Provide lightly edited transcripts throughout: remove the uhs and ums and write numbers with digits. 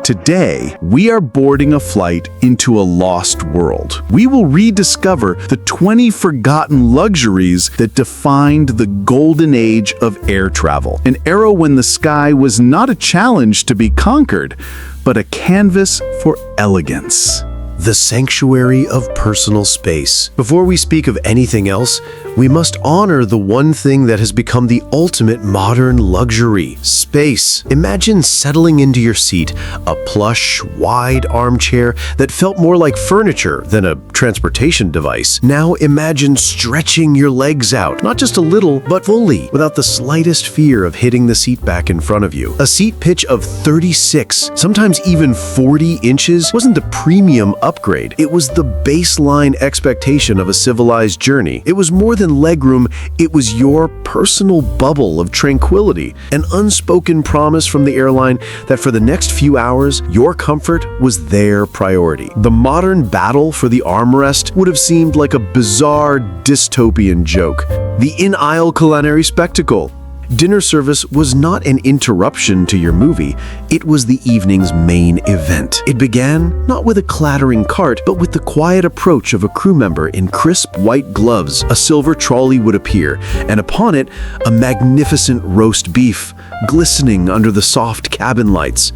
Today, we are boarding a flight into a lost world. We will rediscover the 20 forgotten luxuries that defined the golden age of air travel, an era when the sky was not a challenge to be conquered, but a canvas for elegance. The sanctuary of personal space. Before we speak of anything else, we must honor the one thing that has become the ultimate modern luxury: space. Imagine settling into your seat, a plush, wide armchair that felt more like furniture than a transportation device. Now imagine stretching your legs out, not just a little, but fully, without the slightest fear of hitting the seat back in front of you. A seat pitch of 36, sometimes even 40 inches, wasn't the premium upgrade. It was the baseline expectation of a civilized journey. It was more than legroom, it was your personal bubble of tranquility, an unspoken promise from the airline that for the next few hours, your comfort was their priority. The modern battle for the armrest would have seemed like a bizarre dystopian joke. The in-aisle culinary spectacle. Dinner service was not an interruption to your movie, it was the evening's main event. It began not with a clattering cart, but with the quiet approach of a crew member in crisp white gloves. A silver trolley would appear, and upon it, a magnificent roast beef, glistening under the soft cabin lights.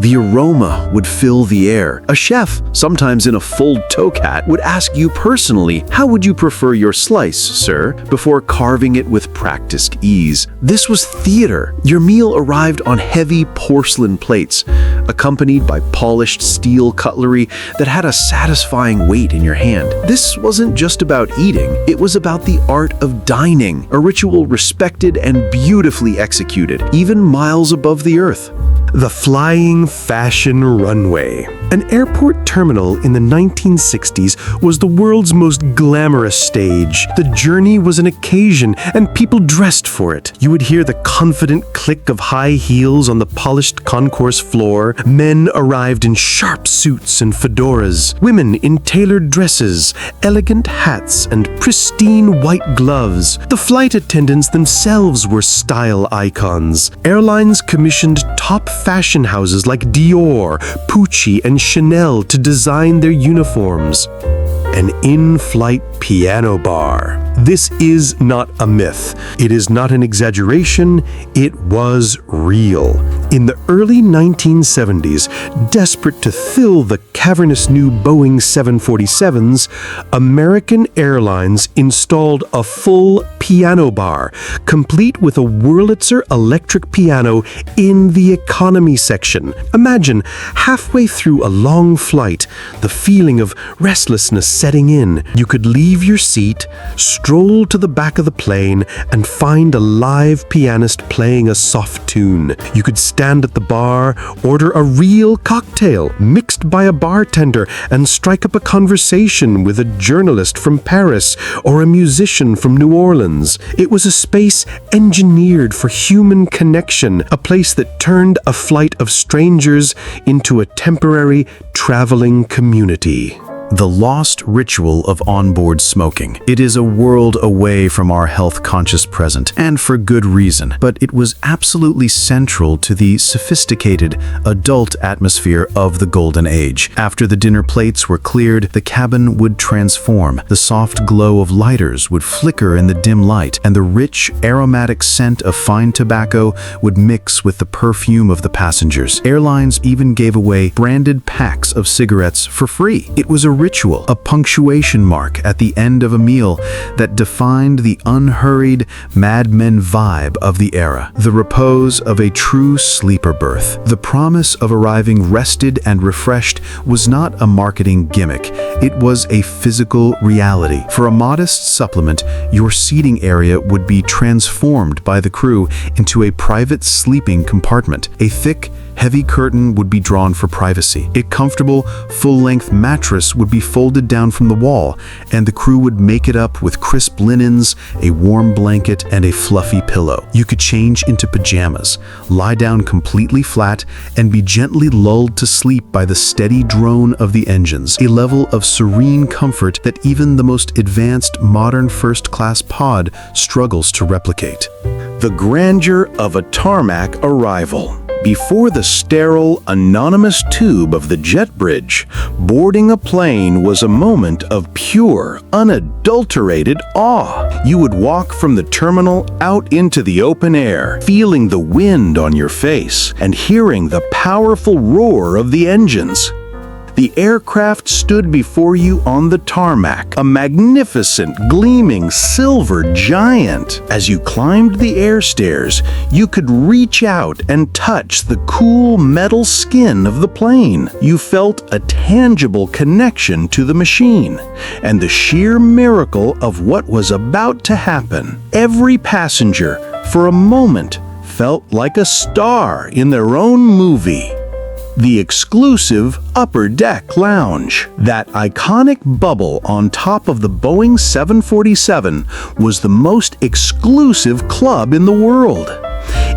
The aroma would fill the air. A chef, sometimes in a full toque hat, would ask you personally, "How would you prefer your slice, sir?" before carving it with practiced ease. This was theater. Your meal arrived on heavy porcelain plates, accompanied by polished steel cutlery that had a satisfying weight in your hand. This wasn't just about eating, it was about the art of dining, a ritual respected and beautifully executed, even miles above the earth. The flying fashion runway. An airport terminal in the 1960s was the world's most glamorous stage. The journey was an occasion, and people dressed for it. You would hear the confident click of high heels on the polished concourse floor. Men arrived in sharp suits and fedoras. Women in tailored dresses, elegant hats, and pristine white gloves. The flight attendants themselves were style icons. Airlines commissioned top fashion houses like Dior, Pucci, and Chanel to design their uniforms. An in-flight piano bar. This is not a myth. It is not an exaggeration. It was real. In the early 1970s, desperate to fill the cavernous new Boeing 747s, American Airlines installed a full piano bar, complete with a Wurlitzer electric piano in the economy section. Imagine, halfway through a long flight, the feeling of restlessness setting in. You could leave your seat, stroll to the back of the plane, and find a live pianist playing a soft tune. You could stand at the bar, order a real cocktail mixed by a bartender, and strike up a conversation with a journalist from Paris or a musician from New Orleans. It was a space engineered for human connection, a place that turned a flight of strangers into a temporary traveling community. The lost ritual of onboard smoking. It is a world away from our health-conscious present, and for good reason, but it was absolutely central to the sophisticated, adult atmosphere of the Golden Age. After the dinner plates were cleared, the cabin would transform. The soft glow of lighters would flicker in the dim light, and the rich, aromatic scent of fine tobacco would mix with the perfume of the passengers. Airlines even gave away branded packs of cigarettes for free. It was a ritual, a punctuation mark at the end of a meal that defined the unhurried Mad Men vibe of the era, the repose of a true sleeper berth. The promise of arriving rested and refreshed was not a marketing gimmick, it was a physical reality. For a modest supplement, your seating area would be transformed by the crew into a private sleeping compartment. A thick, heavy curtain would be drawn for privacy. A comfortable, full-length mattress would be folded down from the wall, and the crew would make it up with crisp linens, a warm blanket, and a fluffy pillow. You could change into pajamas, lie down completely flat, and be gently lulled to sleep by the steady drone of the engines, a level of serene comfort that even the most advanced modern first-class pod struggles to replicate. The grandeur of a tarmac arrival. Before the sterile, anonymous tube of the jet bridge, boarding a plane was a moment of pure, unadulterated awe. You would walk from the terminal out into the open air, feeling the wind on your face and hearing the powerful roar of the engines. The aircraft stood before you on the tarmac, a magnificent, gleaming silver giant. As you climbed the air stairs, you could reach out and touch the cool metal skin of the plane. You felt a tangible connection to the machine and the sheer miracle of what was about to happen. Every passenger, for a moment, felt like a star in their own movie. The exclusive Upper Deck Lounge. That iconic bubble on top of the Boeing 747 was the most exclusive club in the world.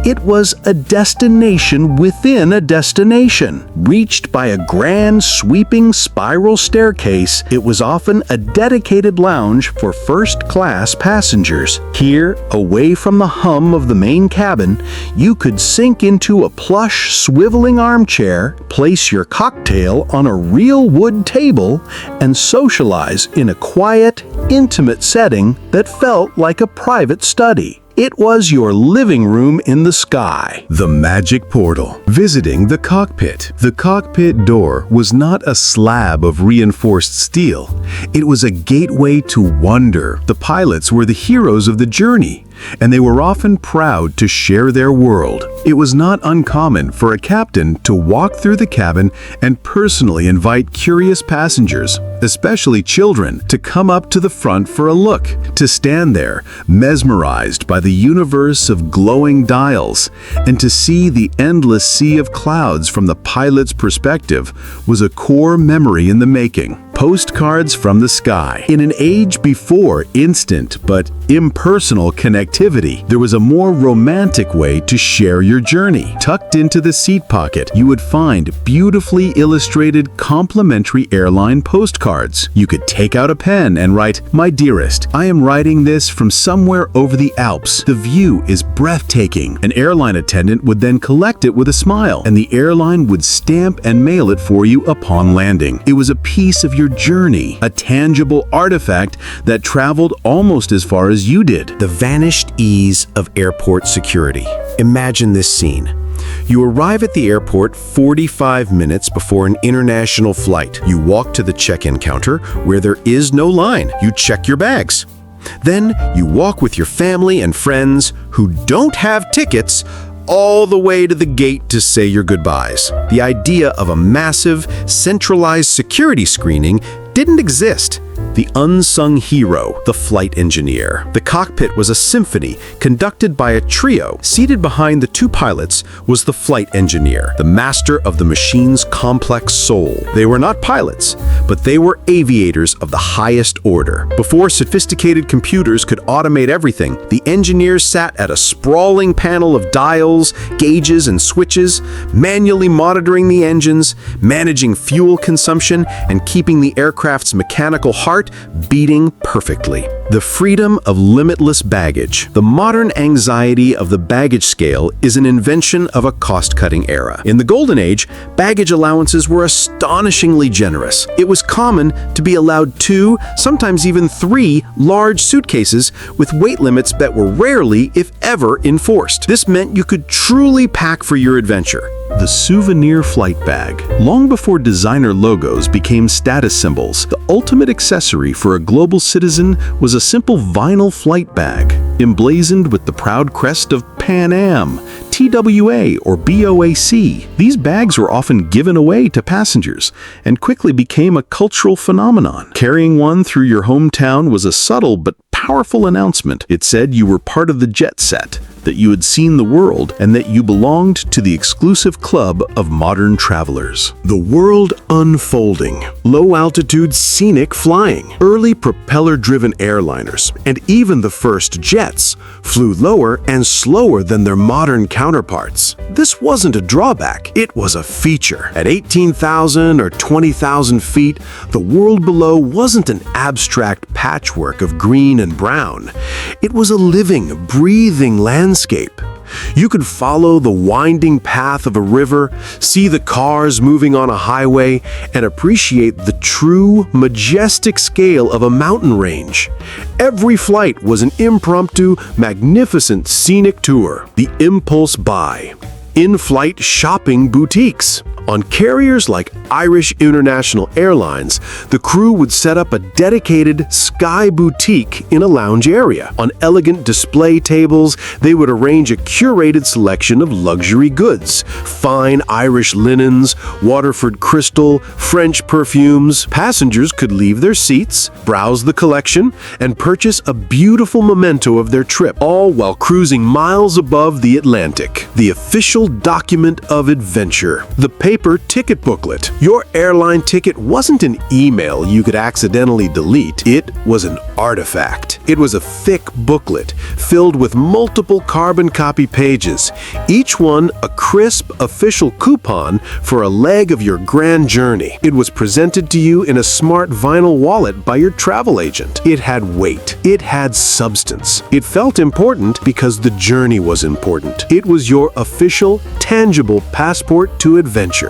It was a destination within a destination. Reached by a grand sweeping spiral staircase, it was often a dedicated lounge for first-class passengers. Here, away from the hum of the main cabin, you could sink into a plush, swiveling armchair, place your cocktail on a real wood table, and socialize in a quiet, intimate setting that felt like a private study. It was your living room in the sky. The magic portal. Visiting the cockpit. The cockpit door was not a slab of reinforced steel. It was a gateway to wonder. The pilots were the heroes of the journey, and they were often proud to share their world. It was not uncommon for a captain to walk through the cabin and personally invite curious passengers, especially children, to come up to the front for a look, to stand there, mesmerized by the universe of glowing dials, and to see the endless sea of clouds from the pilot's perspective was a core memory in the making. Postcards from the sky. In an age before instant but impersonal connectivity, there was a more romantic way to share your journey. Tucked into the seat pocket, you would find beautifully illustrated complimentary airline postcards. You could take out a pen and write, "My dearest, I am writing this from somewhere over the Alps. The view is breathtaking." An airline attendant would then collect it with a smile, and the airline would stamp and mail it for you upon landing. It was a piece of your journey, a tangible artifact that traveled almost as far as you did. The vanished ease of airport security. Imagine this scene. You arrive at the airport 45 minutes before an international flight. You walk to the check-in counter where there is no line. You check your bags. Then you walk with your family and friends who don't have tickets all the way to the gate to say your goodbyes. The idea of a massive, centralized security screening didn't exist. The unsung hero, the flight engineer. The cockpit was a symphony conducted by a trio. Seated behind the two pilots was the flight engineer, the master of the machine's complex soul. They were not pilots, but they were aviators of the highest order. Before sophisticated computers could automate everything, the engineers sat at a sprawling panel of dials, gauges, and switches, manually monitoring the engines, managing fuel consumption, and keeping the aircraft's mechanical heart beating perfectly. The freedom of limitless baggage. The modern anxiety of the baggage scale is an invention of a cost-cutting era. In the Golden Age, baggage allowances were astonishingly generous. It was common to be allowed 2, sometimes even 3, large suitcases with weight limits that were rarely, if ever, enforced. This meant you could truly pack for your adventure. The souvenir flight bag. Long before designer logos became status symbols, the ultimate accessory for a global citizen was a simple vinyl flight bag, emblazoned with the proud crest of Pan Am, TWA, or BOAC. These bags were often given away to passengers and quickly became a cultural phenomenon. Carrying one through your hometown was a subtle but powerful announcement. It said you were part of the jet set, that you had seen the world, and that you belonged to the exclusive club of modern travelers. The world unfolding. Low-altitude scenic flying. Early propeller-driven airliners, and even the first jets, flew lower and slower than their modern counterparts. This wasn't a drawback, it was a feature. At 18,000 or 20,000 feet, the world below wasn't an abstract patchwork of green and brown. It was a living, breathing landscape. You could follow the winding path of a river, see the cars moving on a highway, and appreciate the true, majestic scale of a mountain range. Every flight was an impromptu, magnificent scenic tour. The impulse buy. In-flight shopping boutiques. On carriers like Irish International Airlines, the crew would set up a dedicated Sky Boutique in a lounge area. On elegant display tables, they would arrange a curated selection of luxury goods, fine Irish linens, Waterford crystal, French perfumes. Passengers could leave their seats, browse the collection, and purchase a beautiful memento of their trip, all while cruising miles above the Atlantic. The official document of adventure. The paper ticket booklet. Your airline ticket wasn't an email you could accidentally delete. It was an artifact. It was a thick booklet filled with multiple carbon copy pages, each one a crisp official coupon for a leg of your grand journey. It was presented to you in a smart vinyl wallet by your travel agent. It had weight. It had substance. It felt important because the journey was important. It was your official, tangible passport to adventure.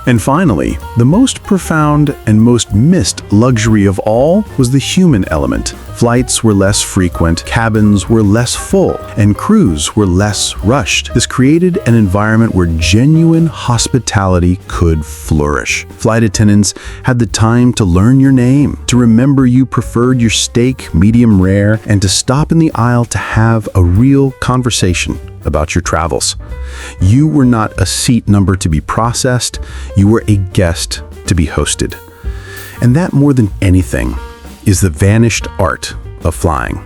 And finally, the most profound and most missed luxury of all was the human element. Flights were less frequent, cabins were less full, and crews were less rushed. This created an environment where genuine hospitality could flourish. Flight attendants had the time to learn your name, to remember you preferred your steak medium rare, and to stop in the aisle to have a real conversation about your travels. You were not a seat number to be processed, you were a guest to be hosted. And that, more than anything, is the vanished art of flying.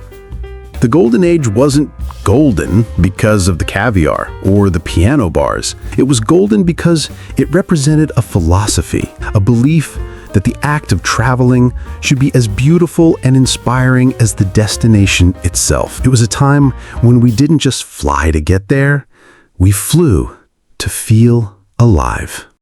The golden age wasn't golden because of the caviar or the piano bars. It was golden because it represented a philosophy, a belief that the act of traveling should be as beautiful and inspiring as the destination itself. It was a time when we didn't just fly to get there, we flew to feel alive.